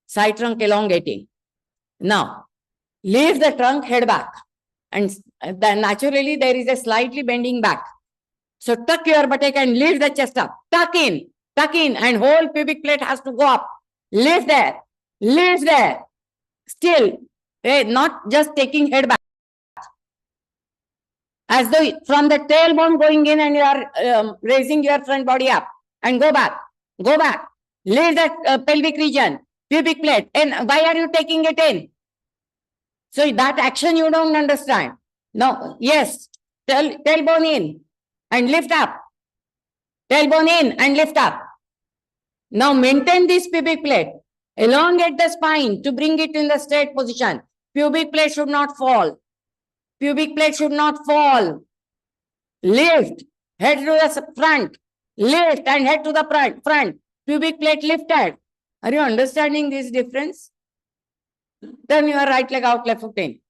side trunk elongating. Now, lift the trunk, head back. And then naturally, there is a slightly bending back. So tuck your buttock and lift the chest up. Tuck in, and whole pubic plate has to go up. Lift there, Still, not just taking head back. As though from the tailbone going in and you are raising your front body up. And go back. Lift the pelvic region, pubic plate. And why are you taking it in? So that action you don't understand. No, yes, tailbone in and lift up. Tailbone in and lift up. Now maintain this pubic plate. Elongate the spine to bring it in the straight position. Pubic plate should not fall. Lift. Head to the front. Lift and head to the front. Pubic plate lifted. Are you understanding this difference? Turn your right leg out, left foot in.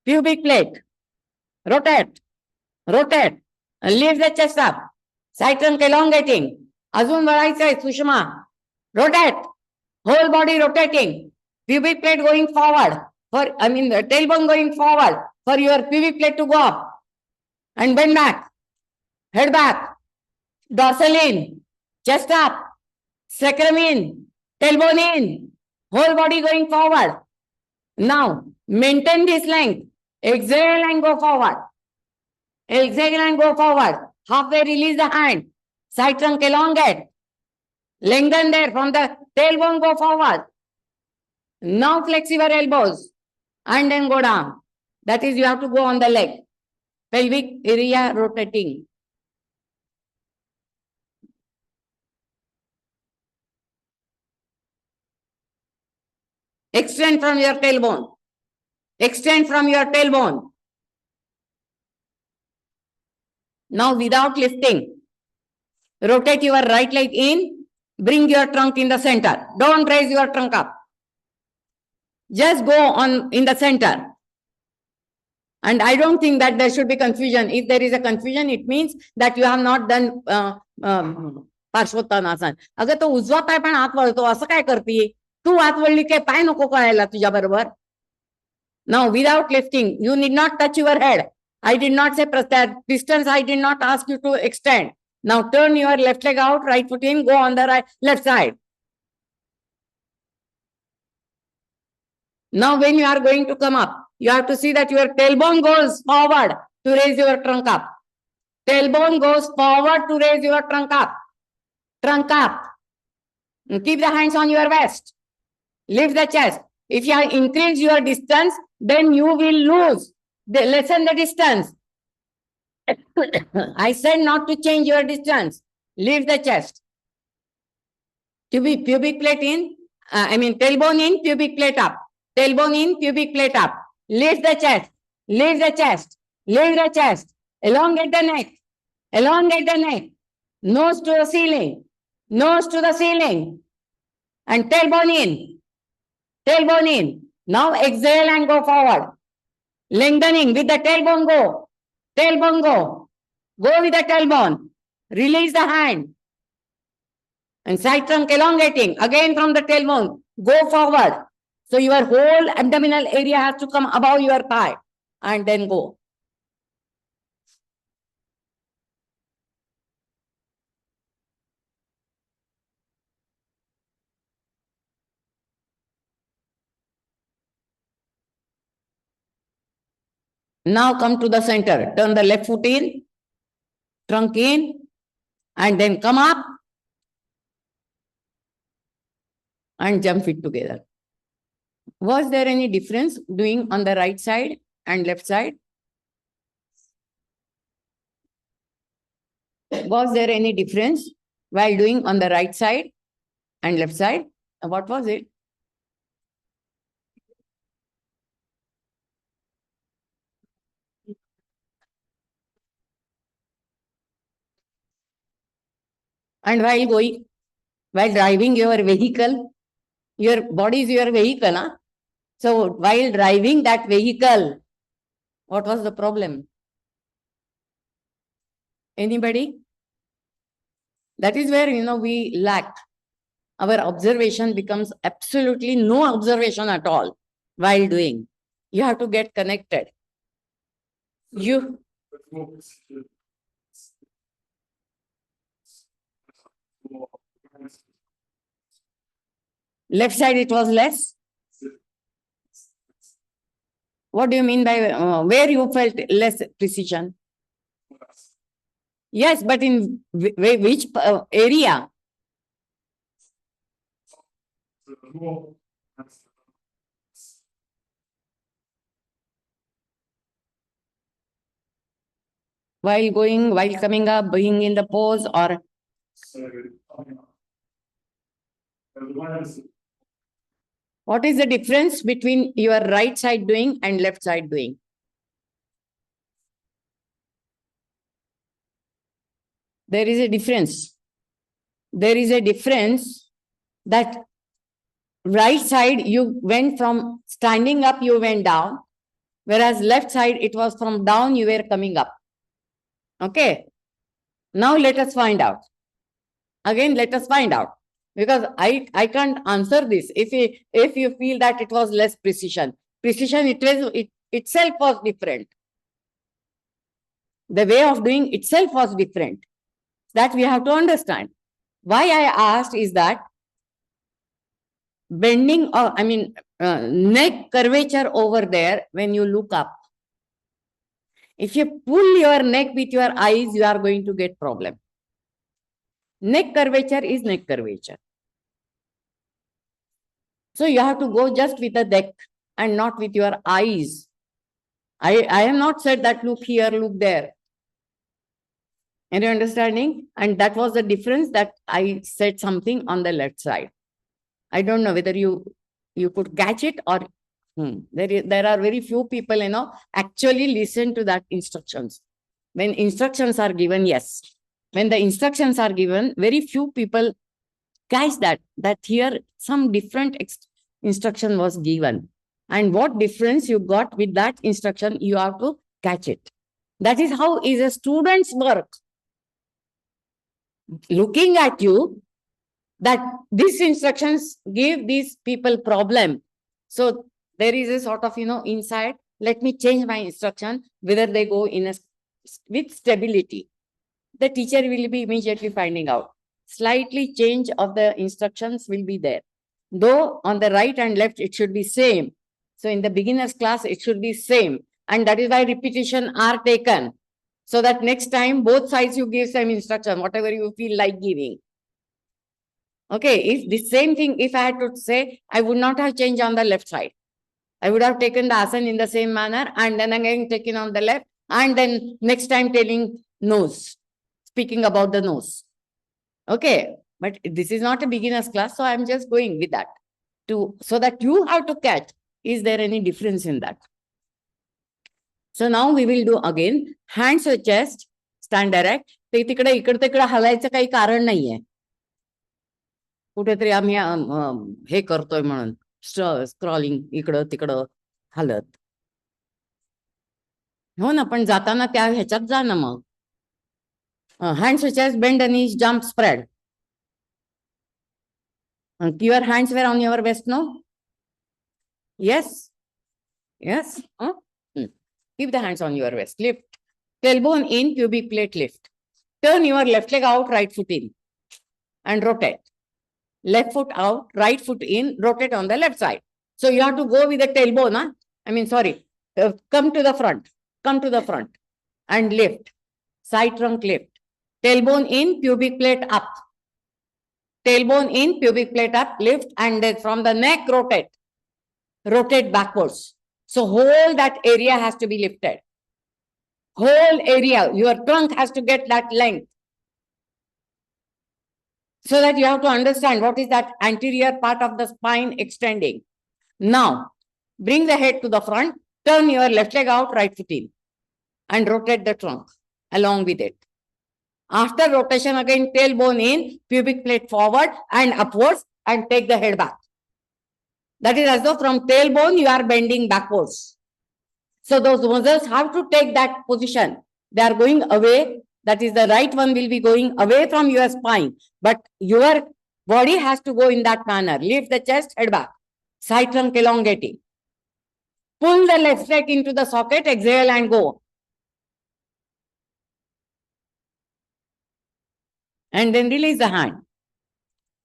Pubic plate. Rotate. And lift the chest up. Side trunk elongating. Azun varaysay, Sushma. Rotate. Whole body rotating. Pubic plate going forward. The tailbone going forward. For your pubic plate to go up. And bend back. Head back. Dorsal in. Chest up. Sacrum in. Tailbone in. Whole body going forward. Now, maintain this length. Exhale and go forward. Halfway release the hand. Side trunk elongate. Lengthen there. From the tailbone go forward. Now flex your elbows. And then go down. That is, you have to go on the leg. Pelvic area rotating. Extend from your tailbone. Now without lifting, rotate your right leg in, bring your trunk in the center. Don't raise your trunk up. Just go on in the center. And I don't think that there should be confusion. If there is a confusion, it means that you have not done पार्श्वोत्तानासन. अगं तो उजवा पाय पण आत वळतो असं काय करते? तू आत वळली काय पाय नको कळायला तुझ्या बरोबर? Now without lifting, you need not touch your head. I did not say that distance. I did not ask you to extend. Now turn your left leg out, right foot in, go on the left side. Now when you are going to come up, you have to see that your tailbone goes forward to raise your trunk up. Tailbone goes forward to raise your trunk up. And keep the hands on your waist. Lift the chest. If you increase your distance, then you will lose. Lessen the distance. I said not to change your distance. Lift the chest. Pubic plate in. Tailbone in, pubic plate up. Tailbone in, pubic plate up. Lift the chest. Elongate the neck. Nose to the ceiling. And tailbone in. Now exhale and go forward. Lengthening with the tailbone go. Go with the tailbone. Release the hand. And side trunk elongating. Again from the tailbone. Go forward. So your whole abdominal area has to come above your thigh. And then go. Now come to the center. Turn the left foot in, trunk in, and then come up and jump it together. Was there any difference doing on the right side and left side? Was there any difference while doing on the right side and left side? What was it? And while driving your vehicle, your body is your vehicle, huh? So while driving that vehicle, what was the problem? Anybody? That is where, we lack. our observation becomes absolutely no observation at all while doing. You have to get connected. You left side it was less. What do you mean by where you felt less precision? Yes, but in which area? While going, while coming up, being in the pose, or what is the difference between your right side doing and left side doing? There is a difference. There is a difference that right side you went from standing up, you went down, whereas left side it was from down, you were coming up. Okay. Now let us find out. Again, let us find out. Because I can't answer this. If you feel that it was less precision, it itself was different. The way of doing itself was different. That we have to understand. Why I asked is that bending, or neck curvature over there when you look up. If you pull your neck with your eyes, you are going to get problem. Neck curvature is neck curvature. So you have to go just with the neck and not with your eyes. I have not said that look here, look there. Any understanding? And that was the difference that I said something on the left side. I don't know whether you could catch it or there are very few people, actually listen to that instructions. When instructions are given, yes. When the instructions are given, very few people catch that here some different instruction was given. And what difference you got with that instruction, you have to catch it. That is how is a student's work. Looking at you, that these instructions give these people problem. So there is a sort of, inside, let me change my instruction, whether they go with stability. The teacher will be immediately finding out. Slightly change of the instructions will be there. Though on the right and left, it should be same. So in the beginner's class, it should be same. And that is why repetition are taken. So that next time, both sides you give same instruction, whatever you feel like giving. Okay, if the same thing, if I had to say, I would not have changed on the left side. I would have taken the asana in the same manner and then again taken on the left and then next time telling nose, speaking about the nose. Okay, but this is not a beginner's class, so I'm just going with that so that you have to catch, is there any difference in that? So now we will do again, hands to chest, stand direct. ते तिकडे इकडे हलायचं काही कारण नाहीये. कुठेतरी आम्ही हे करतोय म्हणून स्क्रॉलिंग इकडं तिकडं हलत. हो ना, पण जाताना त्या ह्याच्यात जा ना मग. Hands to chest, bend the knees, jump, spread. Your hands were on your waist, no? Yes? Yes? Keep the hands on your waist. Lift. Tailbone in, pubic plate lift. Turn your left leg out, right foot in. And rotate. Left foot out, right foot in, rotate on the left side. So you have to go with the tailbone, come to the front. Come to the front. And lift. Side trunk lift. Tailbone in, pubic plate up. Tailbone in, pubic plate up, lift, and then from the neck, rotate. Rotate backwards. So whole that area has to be lifted. Whole area, your trunk has to get that length. So that you have to understand what is that anterior part of the spine extending. Now, bring the head to the front, turn your left leg out, right foot in, and rotate the trunk along with it. After rotation, again, tailbone in, pubic plate forward and upwards, and take the head back. That is as though from tailbone, you are bending backwards. So those muscles have to take that position. They are going away. That is, the right one will be going away from your spine. But your Body has to go in that manner. Lift the chest, head back. Side trunk elongating. Pull the left leg into the socket, exhale and go. And then release the hand.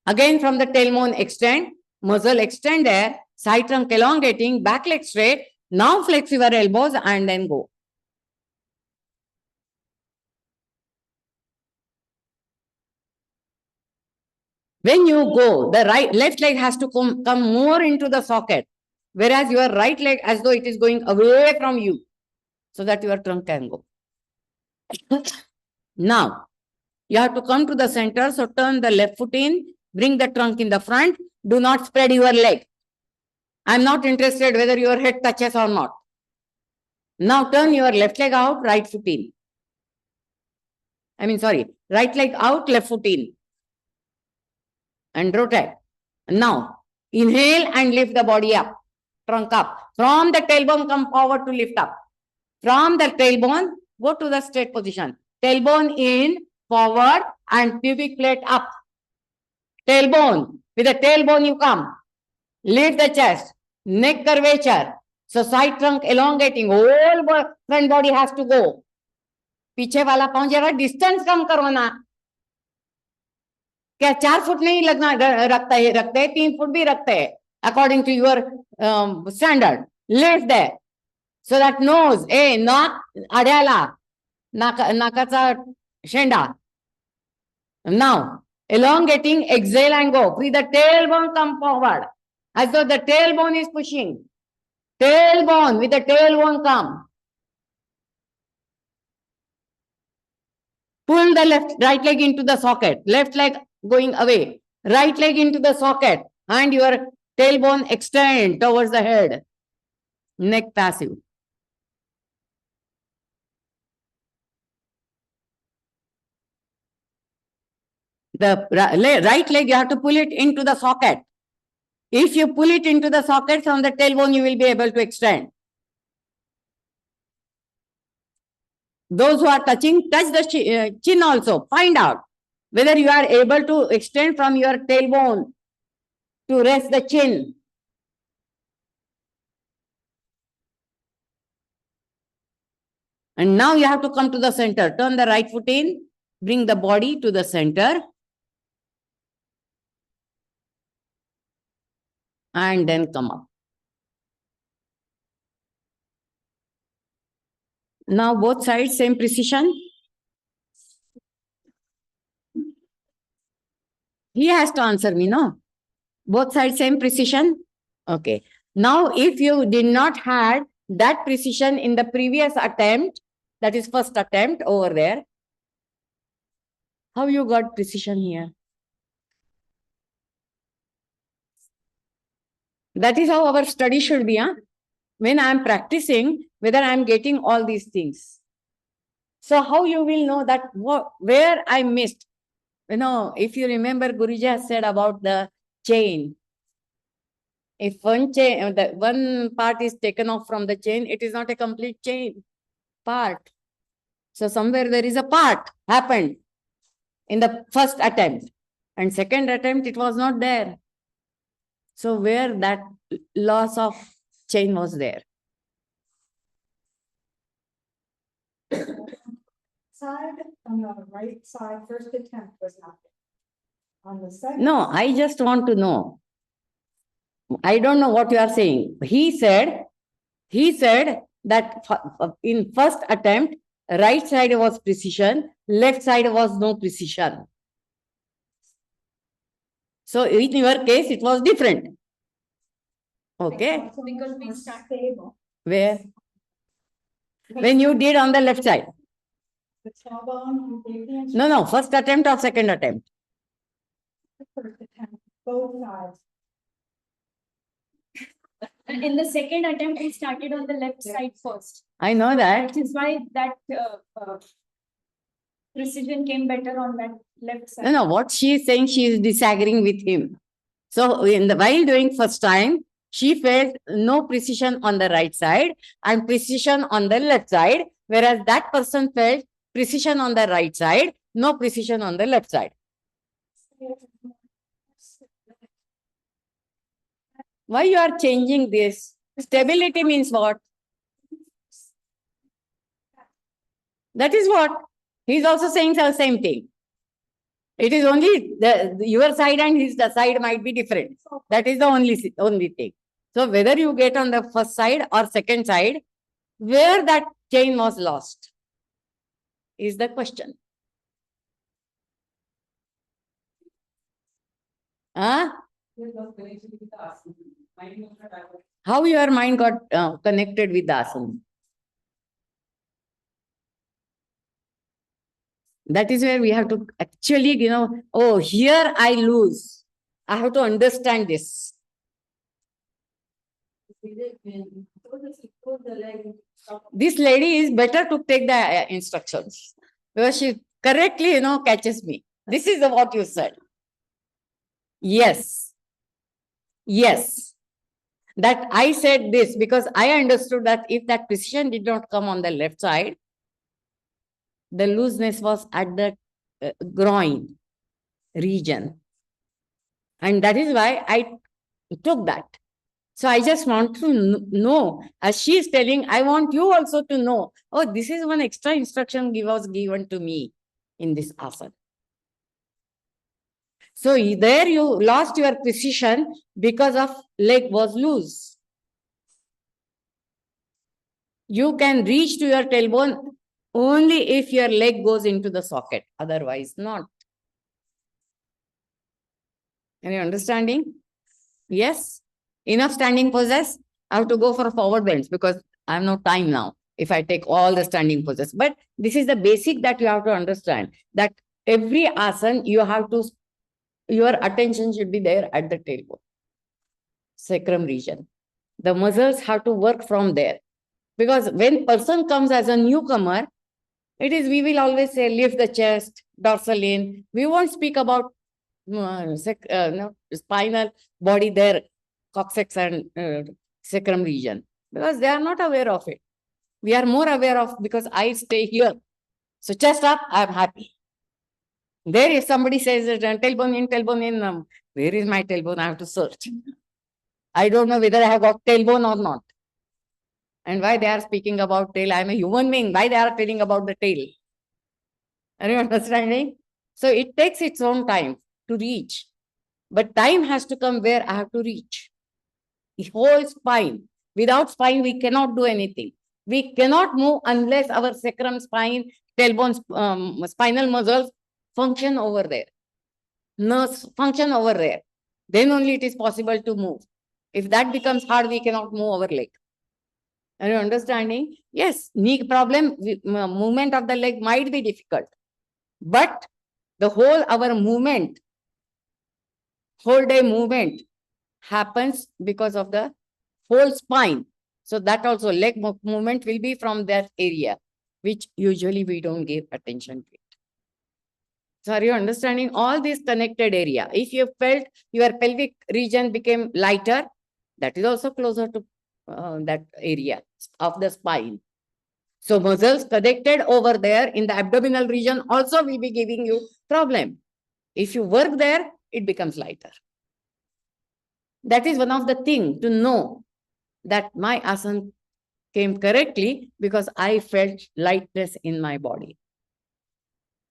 Again from the tailbone extend, muzzle extend there, side trunk elongating, back leg straight. Now flex your elbows and then go. When you go, the left leg has to come more into the socket, whereas your right leg as though it is going away from you, so that your trunk can go. Now, you have to come to the center, so turn the left foot in, bring the trunk in the front, do not spread your leg. I'm not interested whether your head touches or not. Now turn your left leg out, right foot in. Right leg out, left foot in. And rotate. Now, inhale and lift the body up, trunk up. From the tailbone, come forward to lift up. From the tailbone, go to the straight position. Tailbone in, forward, and pubic plate up. Tailbone. With the tailbone, you come. Lift the chest. Neck curvature. So side trunk elongating. Whole front body has to go. पीछे वाला पाँव जरा distance कम करो ना. क्या 4 foot नहीं लगना रखता है, रखते हैं 3 फुट भी रखते हैं according to your standard. Lift there so that nose नाक अड्याला नाकाचा शेंडा. Now elongating, exhale and go. With the tailbone come forward as though the tailbone is pushing. Tailbone, with the tailbone come. Pull the right leg into the socket. Left leg going away. Right leg into the socket. And your tailbone extend towards the head. Neck passive. The right leg, you have to pull it into the socket. If you pull it into the socket from the tailbone, you will be able to extend. Those who are touching, touch the chin also. Find out whether you are able to extend from your tailbone to rest the chin. And now you have to come to the center. Turn the right foot in. Bring the body to the center. And then come up. Now both sides, same precision. He has to answer me, no? Both sides, same precision? Okay. Now, if you did not have that precision in the previous attempt, that is first attempt over there, how you got precision here? That is how our study should be, huh? When I am practicing, whether I am getting all these things. So how you will know that where I missed? You know, if you remember, Guruji has said about the chain. If one chain, one part is taken off from the chain, it is not a complete chain part. So somewhere there is a part happened in the first attempt, and second attempt it was not there. So where that loss of chain was there? Side on the right side, first attempt was not there. On the second. No, I just want to know. I don't know what you are saying. He said that in first attempt, right side was precision, left side was no precision. So in your case, it was different. Okay. Because we start stable. Where? When you did on the left side. The tailbone, you gave the No, first attempt or second attempt? first attempt, both sides. In the second attempt, we started on the left side first. I know that. That is why that precision came better on that left side. No, what she is saying, she is disagreeing with him. So while doing first time, she felt no precision on the right side and precision on the left side, whereas that person felt precision on the right side, no precision on the left side. Why you are changing this? Stability means what? That is what? He's also saying the same thing. It is only your side and his side might be different. That is the only thing. So whether you get on the first side or second side, where that chain was lost is the question. Huh? How your mind got connected with the asana? That is where we have to actually, oh, here I lose. I have to understand this. This lady is better to take the instructions because she correctly, catches me. This is what you said. Yes. Yes. That I said this because I understood that if that precision did not come on the left side, the looseness was at the groin region. And that is why I took that. So I just want to know, as she is telling, I want you also to know, oh, this is one extra instruction was given to me in this asana. So there you lost your precision because of leg was loose. You can reach to your tailbone only if your leg goes into the socket, otherwise not. Any understanding? Yes? Enough standing poses? I have to go for forward bends because I have no time now if I take all the standing poses. But this is the basic that you have to understand, that every asana you have to, your attention should be there at the tailbone, sacrum region. The muscles have to work from there. Because when person comes as a newcomer, we will always say, lift the chest, dorsal in. We won't speak about spinal body there, coccyx and sacrum region, because they are not aware of it. We are more aware of, because I stay here. So chest up, I am happy. There, if somebody says tailbone in, where is my tailbone? I have to search. I don't know whether I have got tailbone or not. And why they are speaking about tail? I am a human being. Why they are telling about the tail? Are you understanding? So it takes its own time to reach. But time has to come where I have to reach. The whole spine. Without spine, we cannot do anything. We cannot move unless our sacrum, spine, tailbone, spinal muscles function over there. Nerves function over there. Then only it is possible to move. If that becomes hard, we cannot move our leg. Are you understanding? Yes, knee problem, movement of the leg might be difficult. But the whole our movement, whole day movement happens because of the whole spine. So that also leg movement will be from that area, which usually we don't give attention to it. So are you understanding all this connected area? If you felt your pelvic region became lighter, that is also closer to that area of the spine. So muscles connected over there in the abdominal region also will be giving you problem. If you work there, it becomes lighter. That is one of the things to know that my asana came correctly because I felt lightness in my body.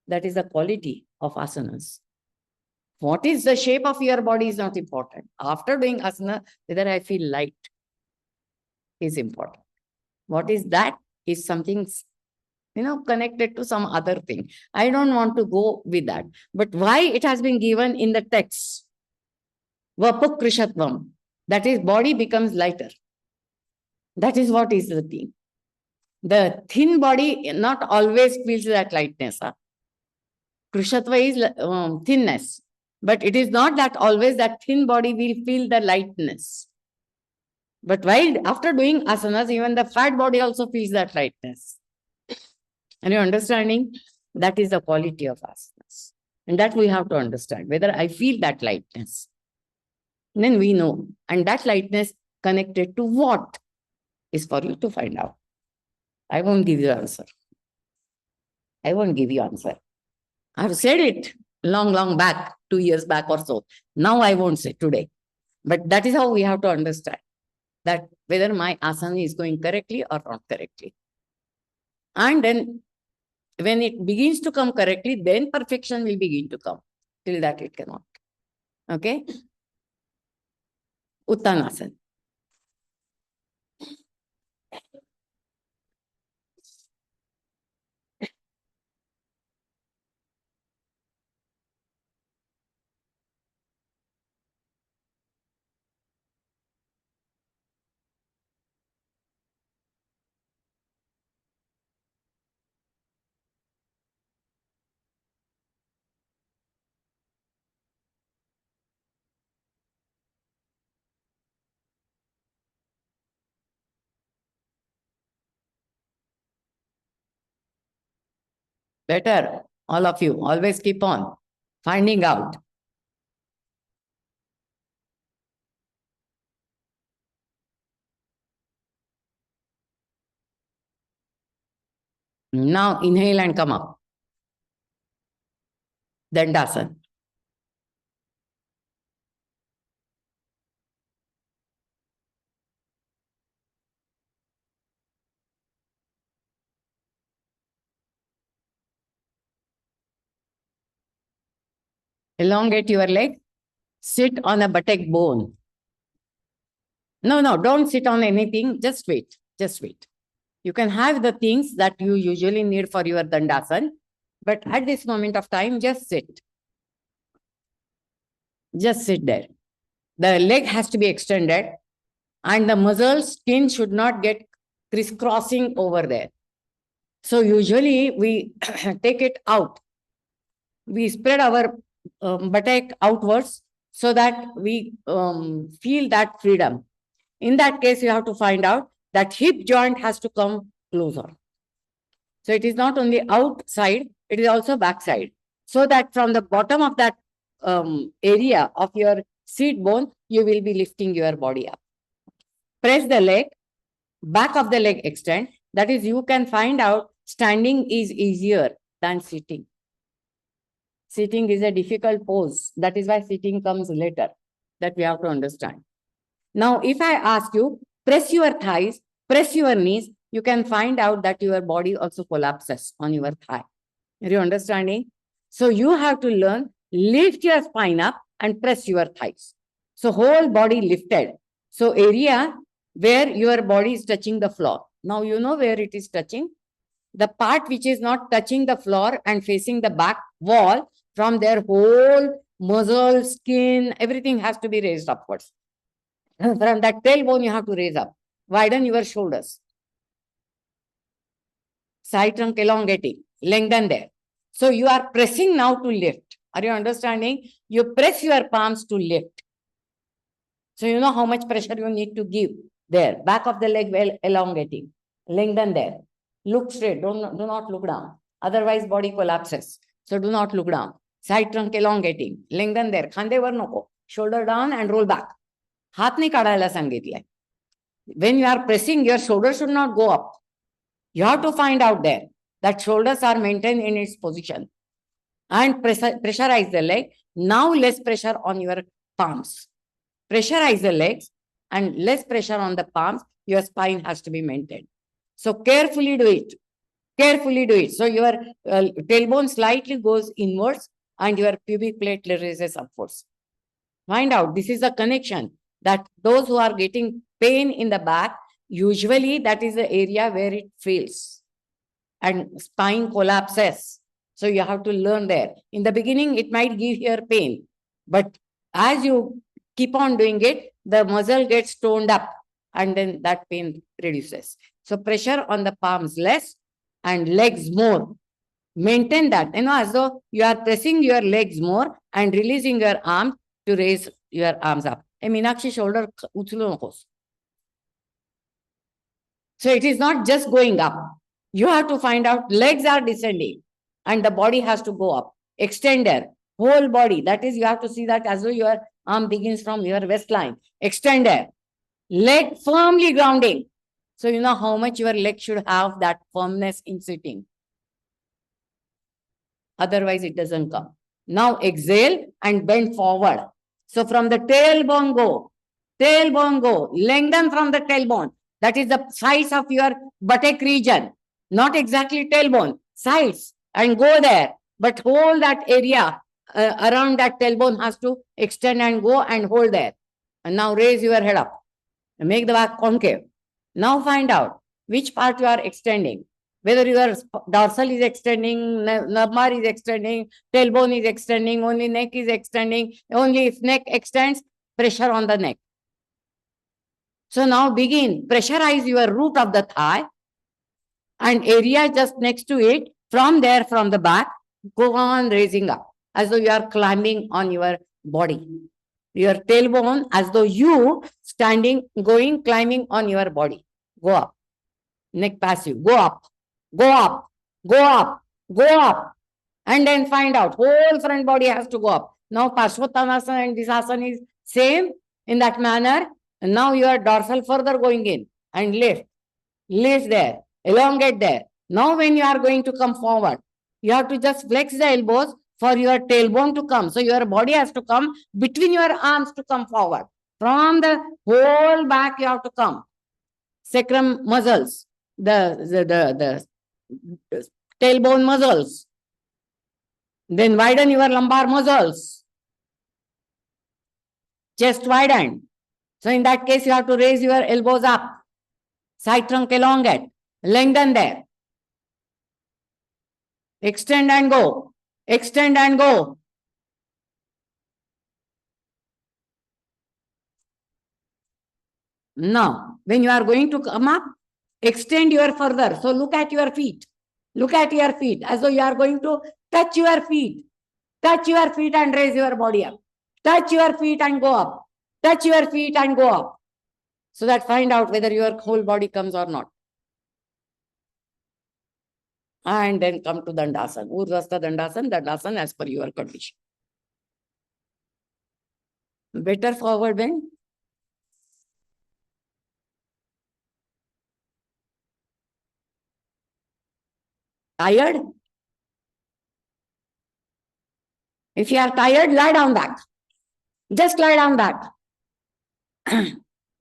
That is the quality of asanas. What is the shape of your body is not important. After doing asana, whether I feel light is important. What is that is something, connected to some other thing. I don't want to go with that. But why it has been given in the text? Vapukrishatvam. That is, body becomes lighter. That is what is the thing. The thin body not always feels that lightness. Krishatva is thinness. But it is not that always that thin body will feel the lightness. But while after doing asanas, even the fat body also feels that lightness. Are you understanding? That is the quality of asanas. And that we have to understand, whether I feel that lightness. Then we know. And that lightness connected to what is for you to find out. I won't give you answer. I won't give you answer. I've said it long back, 2 years back or so. Now I won't say today. But that is how we have to understand that whether my asana is going correctly or not correctly. And then when it begins to come correctly, then perfection will begin to come. Till that it cannot. Okay? Uttanasana. Better, all of you, always keep on finding out. Now inhale and come up. Dandasana. Elongate your leg. Sit on a buttock bone. No, don't sit on anything. Just wait. Just wait. You can have the things that you usually need for your Dandasana, but at this moment of time, just sit. Just sit there. The leg has to be extended and the muscle skin should not get crisscrossing over there. So usually we take it out. We spread our buttock outwards so that we feel that freedom. In that case, you have to find out that hip joint has to come closer. So it is not only outside, it is also backside. So that from the bottom of that area of your seat bone, you will be lifting your body up. Press the leg, back of the leg extend. That is, you can find out standing is easier than sitting. Sitting is a difficult pose. That is why sitting comes later. That we have to understand. Now, if I ask you, press your thighs, press your knees, you can find out that your body also collapses on your thigh. Are you understanding? So you have to learn, lift your spine up and press your thighs. So whole body lifted. So area where your body is touching the floor. Now you know where it is touching. The part which is not touching the floor and facing the back wall, from their whole muscle, skin, everything has to be raised upwards. From that tailbone, you have to raise up. Widen your shoulders. Side trunk elongating. Lengthen there. So you are pressing now to lift. Are you understanding? You press your palms to lift. So you know how much pressure you need to give there. Back of the leg well elongating. Lengthen there. Look straight. Do not look down. Otherwise, body collapses. So do not look down. Side trunk elongating. Lengthen there. Khandevar नको. Shoulder down and roll back. हात नाही काढायला सांगितलंय. When you are pressing, your shoulder should not go up. You have to find out there that shoulders are maintained in its position. And pressurize the leg. Now less pressure on your palms. Pressurize the legs and less pressure on the palms. Your spine has to be maintained. So carefully do it. Carefully do it. So your tailbone slightly goes inwards and your pubic plate raises upwards. Find out. This is a connection that those who are getting pain in the back, usually that is the area where it feels and spine collapses. So you have to learn there. In the beginning, it might give here pain, but as you keep on doing it, the muscle gets toned up and then that pain reduces. So pressure on the palms less and legs more. Maintain that. You know, as though you are pressing your legs more and releasing your arms to raise your arms up. A Meenakshi shoulder uchlu nokos. So it is not just going up. You have to find out legs are descending and the body has to go up. Extender, whole body. That is, you have to see that as though your arm begins from your waistline. Extender, leg firmly grounding. So you know how much your leg should have that firmness in sitting. Otherwise, it doesn't come. Now exhale and bend forward. So from the tailbone go. tailbone go, lengthen from the tailbone. That is the sides of your buttock region, not exactly tailbone, sides, and go there. But hold that area around that tailbone has to extend and go and hold there. And now raise your head up. Make the back concave. Now find out which part you are extending. Whether your dorsal is extending, lumbar is extending, tailbone is extending, only neck is extending. Only if neck extends, pressure on the neck. So now begin, pressurize your root of the thigh and area just next to it. From there, from the back, go on raising up as though you are climbing on your body. Your tailbone as though you standing, going, climbing on your body. Go up. Neck passive. Go up. Go up. Go up. Go up. And then find out. Whole front body has to go up. Now Parshvottanasana and this asana is same in that manner. And now your dorsal further going in and lift. Lift there. Elongate there. Now when you are going to come forward, you have to just flex the elbows for your tailbone to come. So your body has to come between your arms to come forward. From the whole back you have to come. Sacrum muscles, the tailbone muscles. Then widen your lumbar muscles. Chest widen. So in that case, you have to raise your elbows up. Side trunk elongate. Lengthen there. Extend and go. Extend and go. Now, when you are going to come up, extend your further. So look at your feet. Look at your feet as though you are going to touch your feet. Touch your feet and raise your body up. Touch your feet and go up. Touch your feet and go up. So that find out whether your whole body comes or not. And then come to Dandasana. Urdhvastha Dandasana as per your condition. Better forward bend. Tired? If you are tired, lie down back. Just lie down back.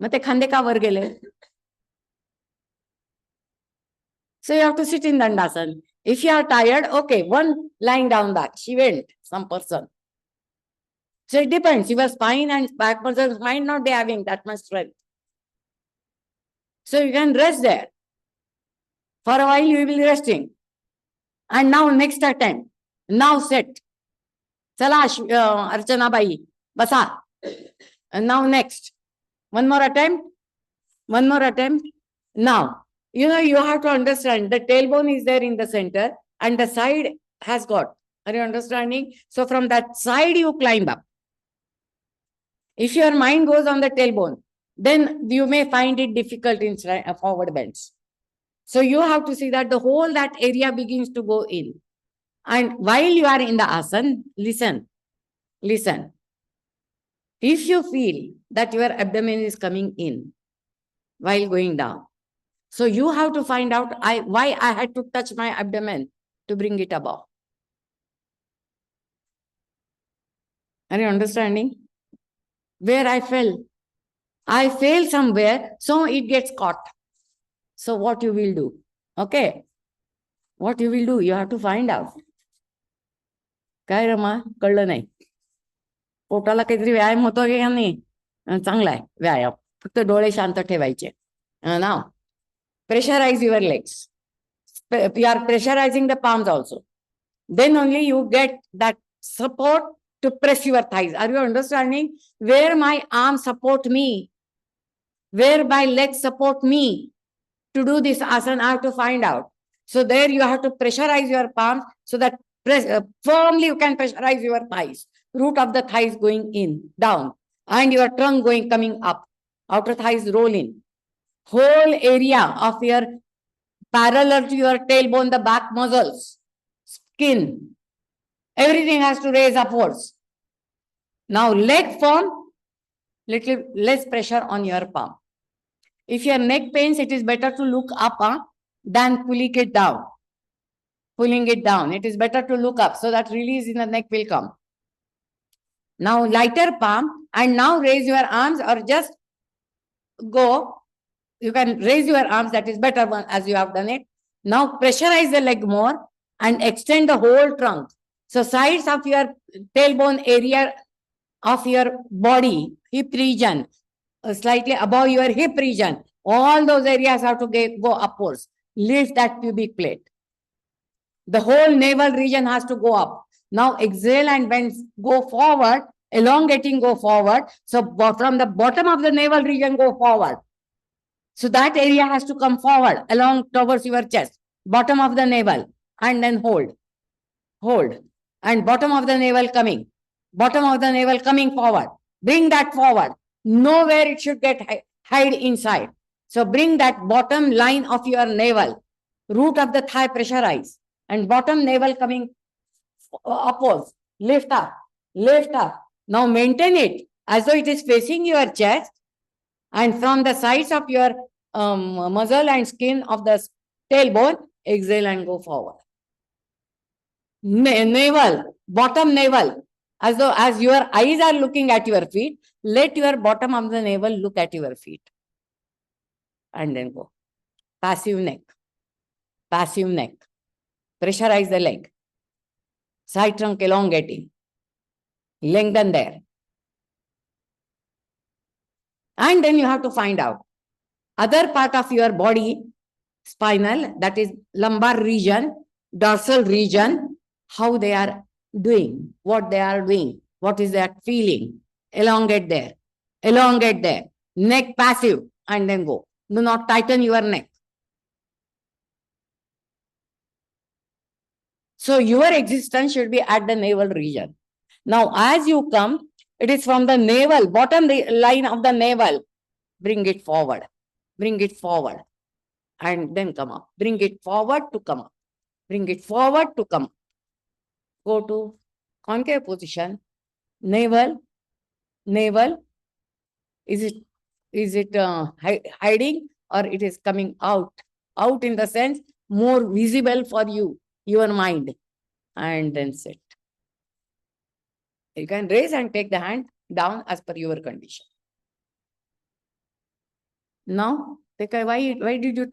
मग ते खांदे का वर गेले? So you have to sit in Dandasana. If you are tired, okay, one lying down back. She went, some person. So it depends. Your spine and back muscles might not be having that much strength. So you can rest there. For a while you will be resting. And now next attempt. Now sit. Chala, Archana Bai, basa. And now next. One more attempt. One more attempt. Now, you know, you have to understand the tailbone is there in the center and the side has got. Are you understanding? So from that side you climb up. If your mind goes on the tailbone, then you may find it difficult in forward bends. So you have to see that the whole that area begins to go in. And while you are in the asana, listen. Listen. If you feel that your abdomen is coming in while going down, so you have to find out why I had to touch my abdomen to bring it above. Are you understanding? Where I fell. I fell somewhere, so it gets caught. So what you will do? Okay. What you will do? You have to find out. काय रमा कळलं नाही. पोटाला काहीतरी व्यायाम होतो की नाही? चांगला आहे व्यायाम. फक्त डोळे शांत ठेवायचे. Now, pressurize your legs. You are pressurizing the palms also. Then only you get that support to press your thighs. Are you understanding? Where my arms support me, where my legs support me to do this asana, I have to find out. So there you have to pressurize your palms so that firmly you can pressurize your thighs. Root of the thighs going in, down, and your trunk coming up. Outer thighs roll in. Whole area of your parallel to your tailbone, the back muscles, skin, everything has to raise upwards. Now leg form, little less pressure on your palm. If your neck pains, it is better to look up than pulling it down. Pulling it down. It is better to look up so that release in the neck will come. Now lighter palm and now raise your arms or just go. You can raise your arms, that is better one as you have done it. Now pressurize the leg more and extend the whole trunk. So sides of your tailbone area of your body, hip region, slightly above your hip region, all those areas have to go upwards. Lift that pubic plate. The whole navel region has to go up. Now exhale and bend, go forward, elongating, go forward. So from the bottom of the navel region, go forward. So that area has to come forward along towards your chest, bottom of the navel, and then hold. Hold. And bottom of the navel coming. Bottom of the navel coming forward. Bring that forward. Nowhere it should get hide inside. So bring that bottom line of your navel, root of the thigh pressurize, and bottom navel coming upwards. Lift up, lift up. Now maintain it as though it is facing your chest, and from the sides of your muscle and skin of the tailbone, exhale and go forward. Navel, bottom navel, as though as your eyes are looking at your feet, let your bottom of the navel look at your feet. And then go. Passive neck. Passive neck. Pressurize the leg. Side trunk elongating. Lengthen there. And then you have to find out other part of your body, spinal, that is lumbar region, dorsal region, how they are doing, what they are doing, what is that feeling. Elongate there, elongate there. Neck passive, and then go. Do not tighten your neck. So your existence should be at the navel region. Now, as you come, it is from the navel, bottom line of the navel. Bring it forward. Bring it forward. And then come up. Bring it forward to come up. Bring it forward to come up. Go to concave position. Navel. Navel. Is it hiding, or it is coming out? Out in the sense more visible for you, your mind. And then sit. You can raise and take the hand down as per your condition. Now, why did you